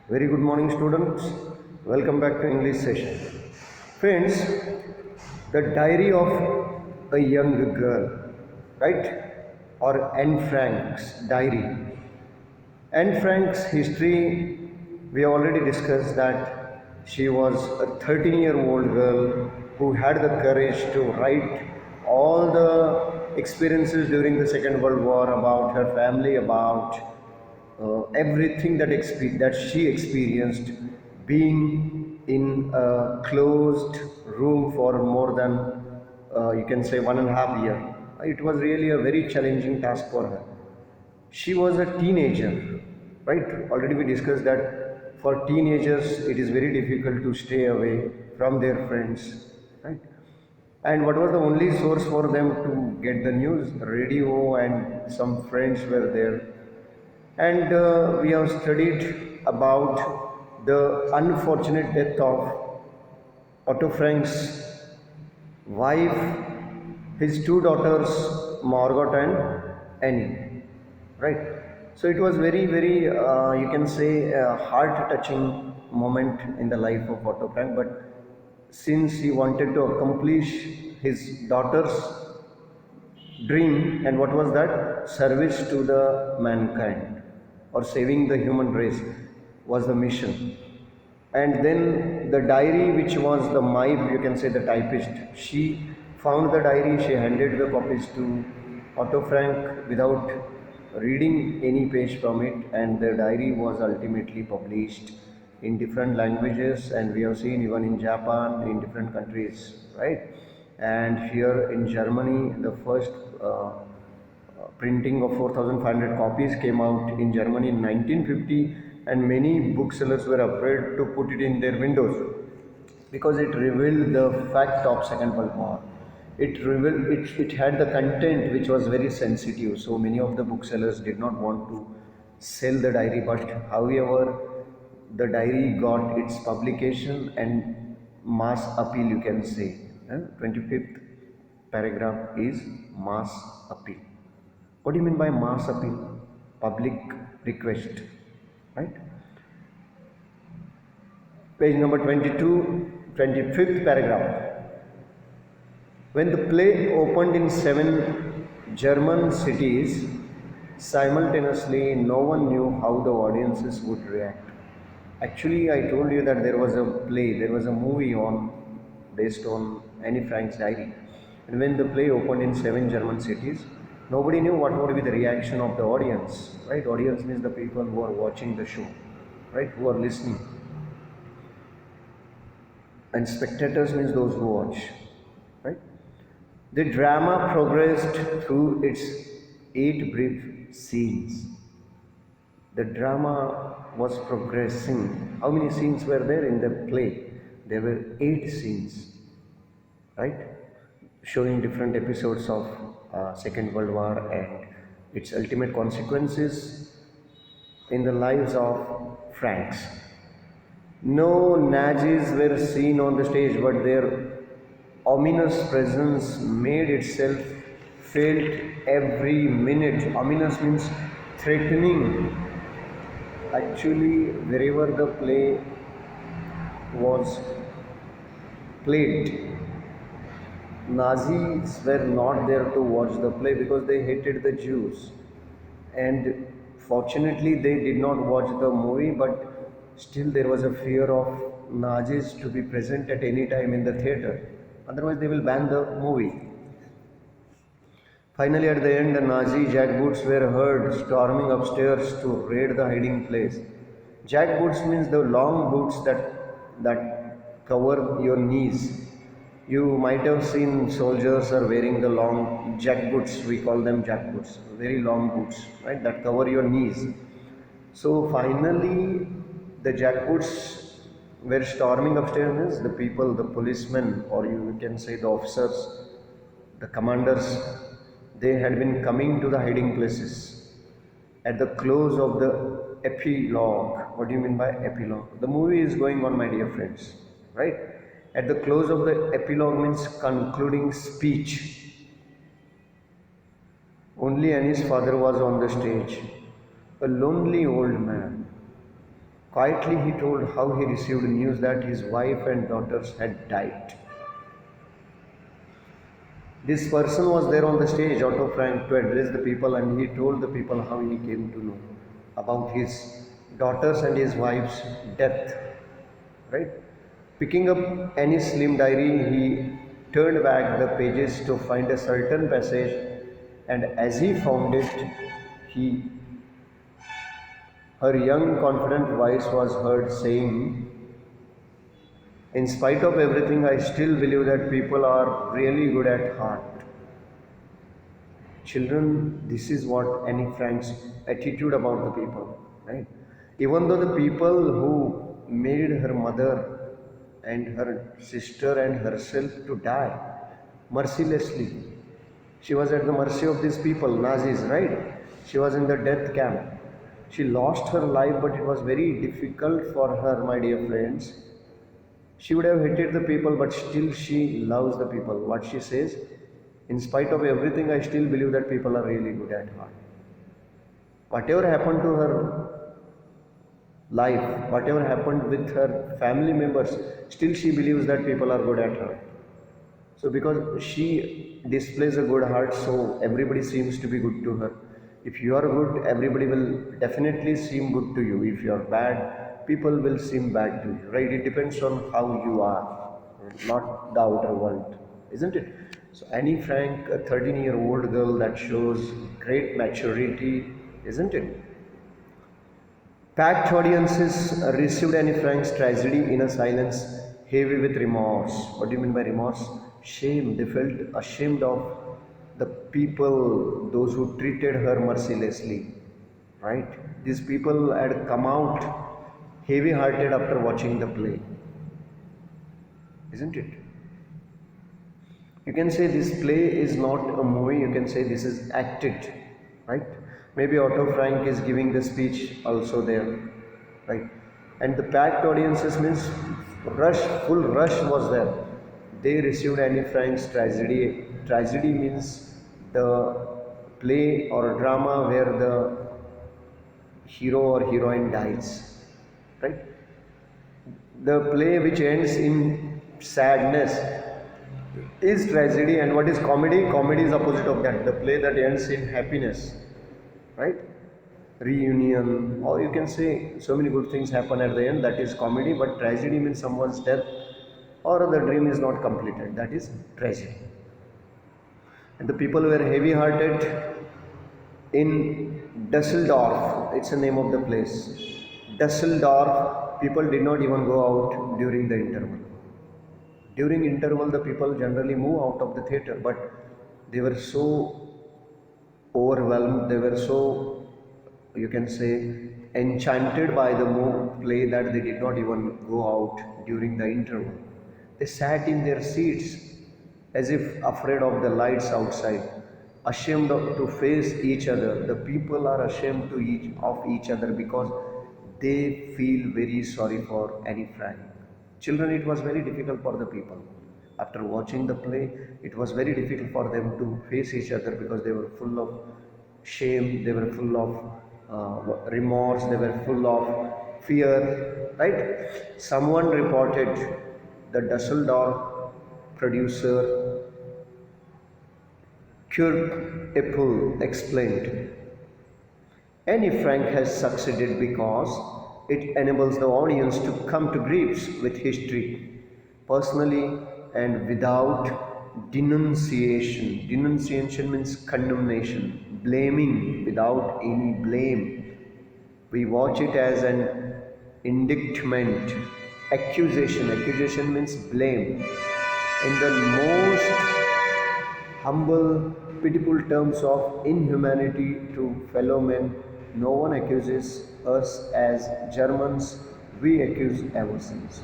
Very good morning, students. Welcome back to English session. Friends, the diary of a young girl, right? Or Anne Frank's diary. Anne Frank's history, we already discussed that she was a 13-year-old girl who had the courage to write all the experiences during the Second World War about her family, about everything that she experienced being in a closed room for more than you can say 1.5 year. It was really a very challenging task for her. She was a teenager, right? Already we discussed that for teenagers it is very difficult to stay away from their friends, right? And what was the only source for them to get the news? Radio, and some friends were there. And we have studied about the unfortunate death of Otto Frank's wife, his two daughters, Margot and Annie. Right? So it was very, very, you can say, a heart touching moment in the life of Otto Frank. But since he wanted to accomplish his daughter's dream, and what was that? Service to the mankind or saving the human race was the mission. And then the diary, which was the Maib, you can say the typist, she found the diary, she handed the copies to Otto Frank without reading any page from it, and the diary was ultimately published in different languages, and we have seen even in Japan, in different countries, right? And here in Germany, the first printing of 4,500 copies came out in Germany in 1950, and many booksellers were afraid to put it in their windows because it revealed the fact of Second World War. It had the content which was very sensitive, so many of the booksellers did not want to sell the diary. But however, the diary got its publication and mass appeal, you can say. 25th paragraph is mass appeal. What do you mean by mass appeal? Public request, right? Page number 22, 25th paragraph. When the play opened in 7 German cities simultaneously, no one knew how the audiences would react. Actually, I told you that there was a play, there was a movie based on Anne Frank's diary. And when the play opened in 7 German cities, nobody knew what would be the reaction of the audience, right? Audience means the people who are watching the show, right? Who are listening. And spectators means those who watch, right? The drama progressed through its 8 brief scenes. The drama was progressing. How many scenes were there in the play? There were 8 scenes, right? Showing different episodes of Second World War and its ultimate consequences in the lives of Franks. No Nazis were seen on the stage, but their ominous presence made itself felt every minute. Ominous means threatening. Actually, wherever the play was played, Nazis were not there to watch the play because they hated the Jews. And fortunately, they did not watch the movie, but still there was a fear of Nazis to be present at any time in the theater. Otherwise, they will ban the movie. Finally, at the end, the Nazi jackboots were heard storming upstairs to raid the hiding place. Jackboots means the long boots that cover your knees. You might have seen soldiers are wearing the long jackboots. We call them jackboots, very long boots, right? That cover your knees. So finally, the jackboots were storming upstairs. Means the people, the policemen, or you can say the officers, the commanders, they had been coming to the hiding places. At the close of the epilogue, what do you mean by epilogue? The movie is going on, my dear friends, right? At the close of the epilogue means concluding speech. Only Annie's father was on the stage, a lonely old man, Quietly, he told how he received news that his wife and daughters had died. This person was there on the stage, Otto Frank, to address the people, and he told the people how he came to know about his daughters and his wife's death. Right? Picking up any slim diary, he turned back the pages to find a certain passage, and as he found it, he her young, confident voice was heard saying, "In spite of everything, I still believe that people are really good at heart." Children, this is what Annie Frank's attitude about the people, right? Even though the people who made her mother and her sister and herself to die mercilessly, she was at the mercy of these people, Nazis, right? She was in the death camp. She lost her life, but it was very difficult for her, my dear friends. She would have hated the people, but still she loves the people. What she says, in spite of everything, I still believe that people are really good at heart. Whatever happened to her life, whatever happened with her family members, still she believes that people are good at heart. So because she displays a good heart, so everybody seems to be good to her. If you are good, everybody will definitely seem good to you. If you are bad, people will seem bad to you, right? It depends on how you are, not the outer world, isn't it? So Annie Frank, a 13-year-old girl that shows great maturity, isn't it? Packed audiences received Annie Frank's tragedy in a silence heavy with remorse. What do you mean by remorse? Shame. They felt ashamed of the people, those who treated her mercilessly. Right? These people had come out heavy hearted after watching the play. Isn't it? You can say this play is not a movie, you can say this is acted. Right? Maybe Otto Frank is giving the speech also there, right? And the packed audiences means full rush was there. They received Annie Frank's tragedy. Tragedy means the play or drama where the hero or heroine dies, right? The play which ends in sadness is tragedy, and what is comedy? Comedy is opposite of that. The play that ends in happiness, right? Reunion, or you can say so many good things happen at the end, that is comedy. But tragedy means someone's death or the dream is not completed, that is tragedy. And the people were heavy hearted in Dusseldorf, it's the name of the place. Dusseldorf, people did not even go out during the interval. During interval, the people generally move out of the theater, but they were so overwhelmed, they were so, you can say, enchanted by the play that they did not even go out during the interval. They sat in their seats as if afraid of the lights outside, ashamed to face each other. The people are ashamed of each other because they feel very sorry for Annie Frank. Children, it was very difficult for the people. After watching the play, it was very difficult for them to face each other because they were full of shame, they were full of remorse, they were full of fear, right? Someone reported, the Dusseldorf producer Kurt Apple explained, Annie Frank has succeeded because it enables the audience to come to grips with history personally and without denunciation. Denunciation means condemnation, blaming without any blame. We watch it as an indictment, accusation. Accusation means blame. In the most humble, pitiful terms of inhumanity to fellow men, no one accuses us as Germans, we accuse ourselves.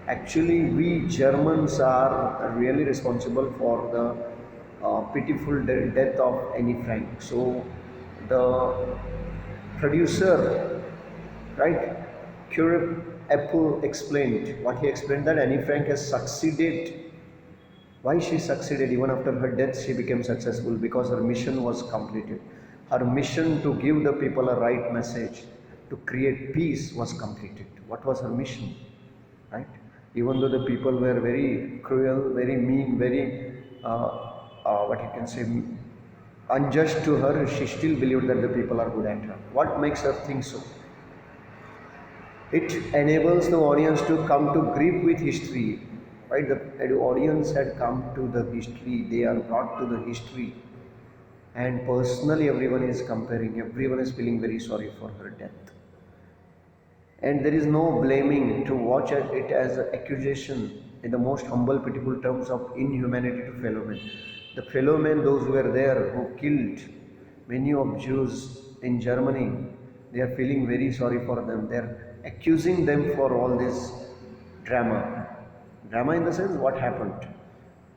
Actually, we Germans are really responsible for the pitiful death of Annie Frank. So, the producer, right, Kurt Apple explained, what he explained, that Annie Frank has succeeded. Why she succeeded? Even after her death, she became successful because her mission was completed. Her mission to give the people a right message, to create peace was completed. What was her mission? Right? Even though the people were very cruel, very mean, very what you can say, unjust to her, she still believed that the people are good at her. What makes her think so? It enables the audience to come to grip with history. Right? The audience had come to the history, they are brought to the history, and personally everyone is comparing, everyone is feeling very sorry for her death. And there is no blaming to watch it as an accusation in the most humble, pitiful terms of inhumanity to fellow men. The fellow men, those who were there, who killed many of Jews in Germany, they are feeling very sorry for them. They are accusing them for all this drama. Drama in the sense, what happened?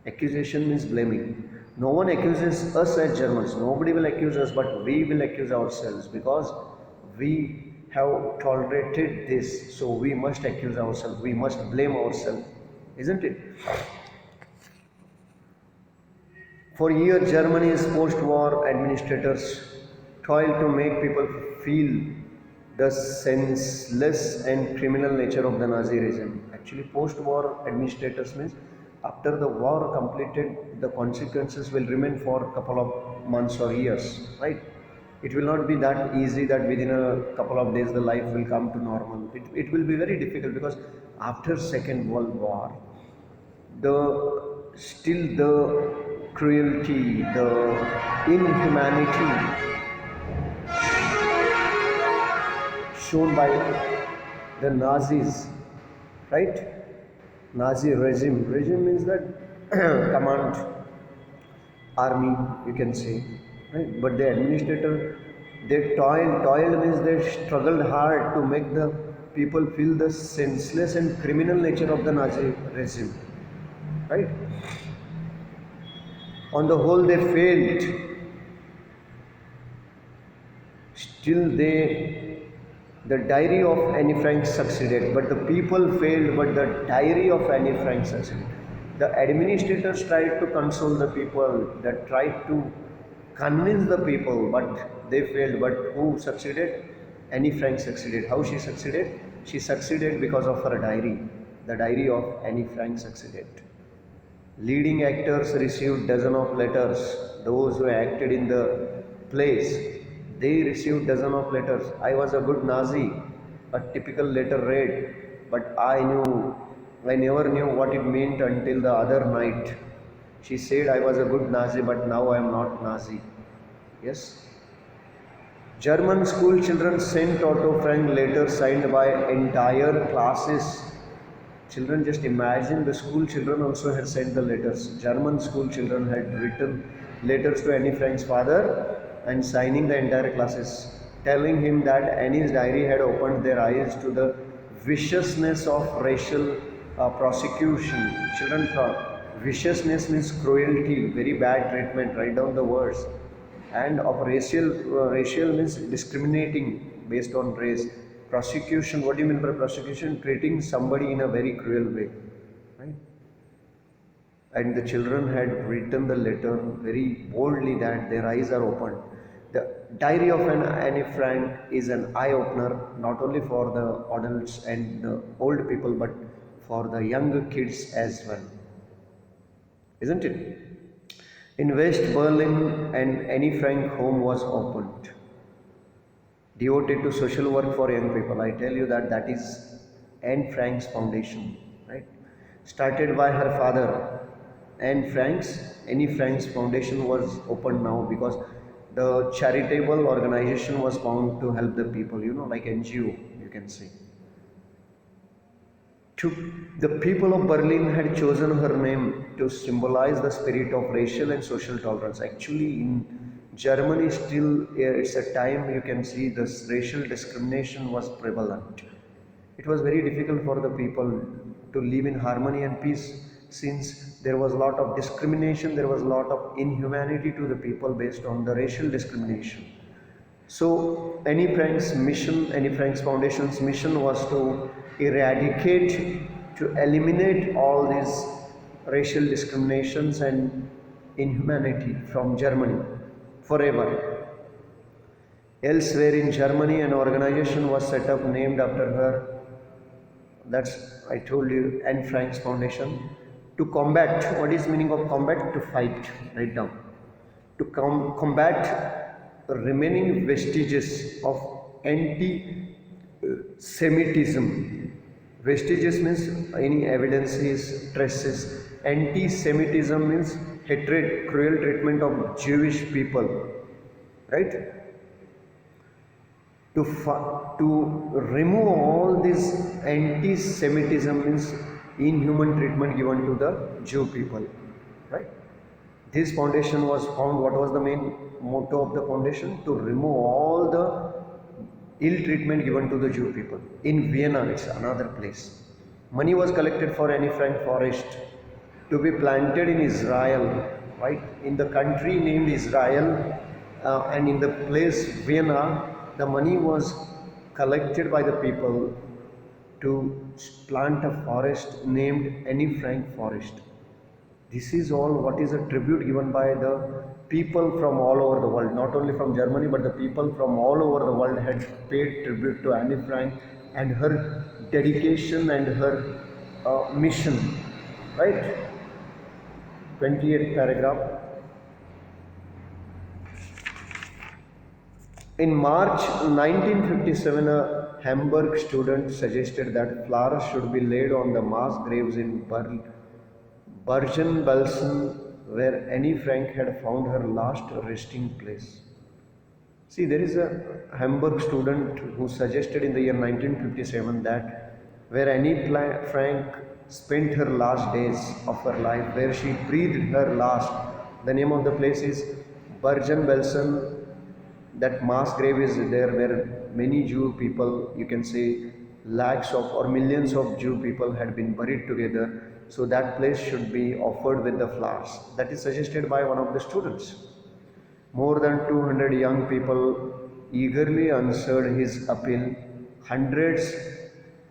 Accusation means blaming. No one accuses us as Germans. Nobody will accuse us, but we will accuse ourselves because we have tolerated this. So we must accuse ourselves. We must blame ourselves, isn't it? For years, Germany's post-war administrators toiled to make people feel the senseless and criminal nature of the Nazi regime. Actually, post-war administrators means after the war completed, the consequences will remain for a couple of months or years, right? It will not be that easy that within a couple of days the life will come to normal. It will be very difficult because after Second World War, the cruelty, the inhumanity shown by the Nazis, right? Nazi regime. Regime means that command army, you can say, right? But the administrator, they toiled means they struggled hard to make the people feel the senseless and criminal nature of the Nazi regime, right? On the whole, they failed. Still, the diary of Anne Frank succeeded, but the people failed, but the diary of Anne Frank succeeded. The administrators tried to console the people, they tried to convince the people, but they failed. But who succeeded? Anne Frank succeeded. How she succeeded? She succeeded because of her diary. The diary of Anne Frank succeeded. Leading actors received dozen of letters. Those who acted in the plays, they received dozen of letters. I was a good Nazi, a typical letter read, but I never knew what it meant until the other night. She said I was a good Nazi, but now I am not Nazi. Yes. German school children sent Otto Frank letters signed by entire classes. Children, just imagine, the school children also had sent the letters. German school children had written letters to Anne Frank's father and signing the entire classes, telling him that Annie's diary had opened their eyes to the viciousness of racial prosecution. Children, viciousness means cruelty, very bad treatment, write down the words. And of racial means discriminating based on race. Prosecution, what do you mean by prosecution? Treating somebody in a very cruel way, right? And the children had written the letter very boldly that their eyes are opened. The diary of Anne Frank is an eye-opener not only for the adults and the old people but for the younger kids as well, isn't it? In West Berlin, an Anne Frank home was opened, devoted to social work for young people. I tell you that is Anne Frank's foundation, right? Started by her father. Anne Frank's foundation was opened now because the charitable organization was found to help the people, like NGO, you can say. The people of Berlin had chosen her name to symbolize the spirit of racial and social tolerance. Actually, in Germany, still it's a time you can see this racial discrimination was prevalent. It was very difficult for the people to live in harmony and peace since there was a lot of discrimination, there was a lot of inhumanity to the people based on the racial discrimination. So Anne Frank's foundation's mission was to eradicate, to eliminate all these racial discriminations and inhumanity from Germany forever. Elsewhere in Germany, an organization was set up named after her. That's, I told you, Anne Frank's Foundation, to combat. What is meaning of combat? To fight. Write down. To combat the remaining vestiges of anti-Semitism. Vestiges means any evidences, traces. Anti-Semitism means hatred, cruel treatment of Jewish people. Right? To remove all this anti-Semitism means inhuman treatment given to the Jew people, right? This foundation was found. What was the main motto of the foundation? To remove all the ill treatment given to the Jew people. In Vienna, it's another place. Money was collected for Anne Frank forest to be planted in Israel, right? In the country named Israel, and in the place Vienna, the money was collected by the people to plant a forest named Anne Frank Forest. This is all what is a tribute given by the people from all over the world, not only from Germany, but the people from all over the world had paid tribute to Anne Frank and her dedication and her mission, right? 28th paragraph. In March 1957, a Hamburg student suggested that flowers should be laid on the mass graves in Bergen-Belsen, where Anne Frank had found her last resting place. See, there is a Hamburg student who suggested in the year 1957 that where Anne Frank spent her last days of her life, where she breathed her last, the name of the place is Bergen-Belsen. That mass grave is there where many Jew people, you can say lakhs of or millions of Jew people had been buried together. So that place should be offered with the flowers. That is suggested by one of the students. More than 200 young people eagerly answered his appeal. Hundreds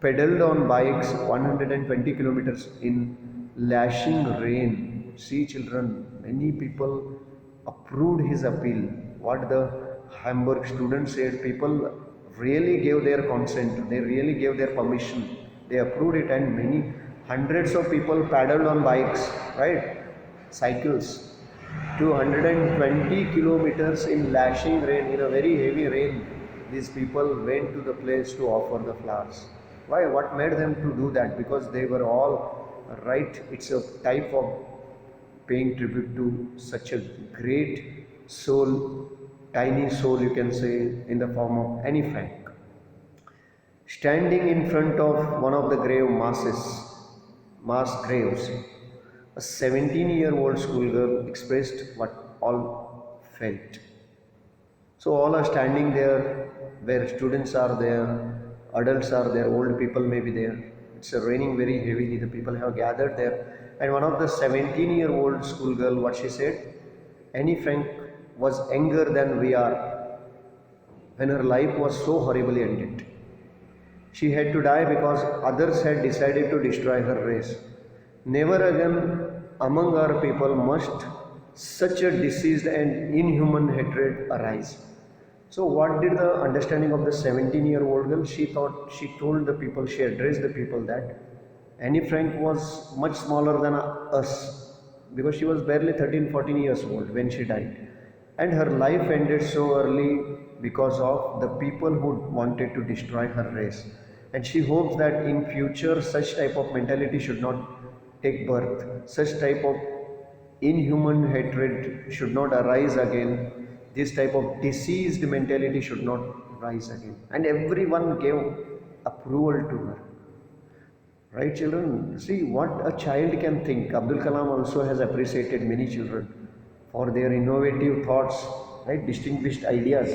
pedaled on bikes 120 kilometers in lashing rain. See children, many people approved his appeal. What the Hamburg students said, people really gave their consent, they really gave their permission, they approved it, and many hundreds of people paddled on bikes, right? Cycles, 220 kilometers in lashing rain, in a very heavy rain. These people went to the place to offer the flowers. Why? What made them to do that? Because they were all right. It's a type of paying tribute to such a great soul, tiny soul, you can say, in the form of Anne Frank. Standing in front of one of the mass graves, a 17-year-old schoolgirl expressed what all felt. So all are standing there, where students are there, adults are there, old people may be there. It's raining very heavily, the people have gathered there. And one of the 17-year-old schoolgirl, what she said, Anne Frank was younger than we are when her life was so horribly ended. She had to die because others had decided to destroy her race. Never again among our people must such a diseased and inhuman hatred arise. So what did the understanding of the 17-year-old girl? She told the people, she addressed the people that Anne Frank was much smaller than us, because she was barely 13-14 years old when she died. And her life ended so early because of the people who wanted to destroy her race. And she hopes that in future such type of mentality should not take birth. Such type of inhuman hatred should not arise again. This type of diseased mentality should not rise again. And everyone gave approval to her. Right, children? See what a child can think. Abdul Kalam also has appreciated many children for their innovative thoughts, right? Distinguished ideas.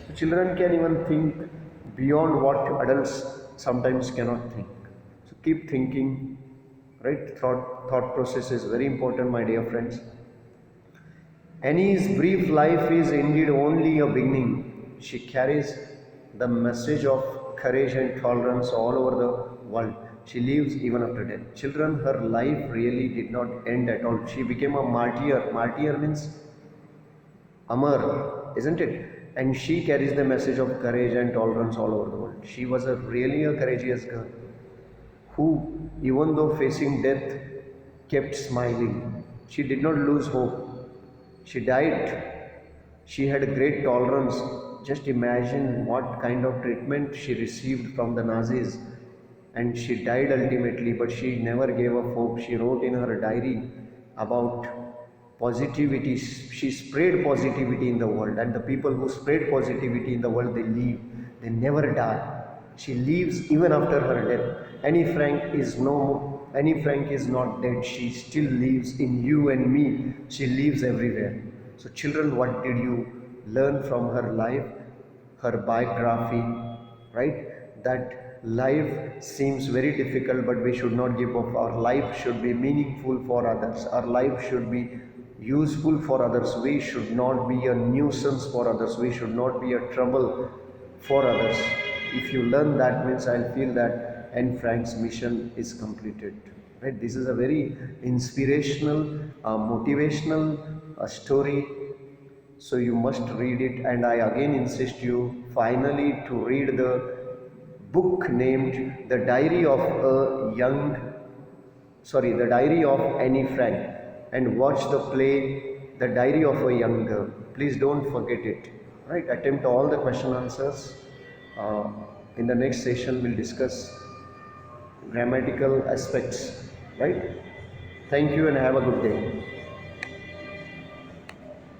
So children can even think beyond what adults sometimes cannot think. So keep thinking, right? Thought process is very important, my dear friends. Annie's brief life is indeed only a beginning. She carries the message of courage and tolerance all over the world. She lives even after death. Children, her life really did not end at all. She became a martyr. Martyr means Amar, isn't it? and she carries the message of courage and tolerance all over the world. She was a really a courageous girl who, even though facing death, kept smiling. She did not lose hope. She died. She had a great tolerance. Just imagine what kind of treatment she received from the Nazis. And she died ultimately, but she never gave up hope. She wrote in her diary about positivity. She spread positivity in the world, and the people who spread positivity in the world, they live. They never die. She lives even after her death. Annie Frank is not dead. She still lives in you and me. She lives everywhere. So children, what did you learn from her life, her biography, right? That life seems very difficult, but we should not give up. Our life should be meaningful for others. Our life should be useful for others. We should not be a nuisance for others. We should not be a trouble for others. If you learn that, means I'll feel that Anne Frank's mission is completed. Right? This is a very inspirational, motivational story. So you must read it, and I again insist you finally to read the book named The Diary of Annie Frank, and watch the play The Diary of a Young Girl. Please don't forget it. Right? Attempt all the question answers. Uh, in the next session, we'll discuss grammatical aspects. Right? Thank you and have a good day.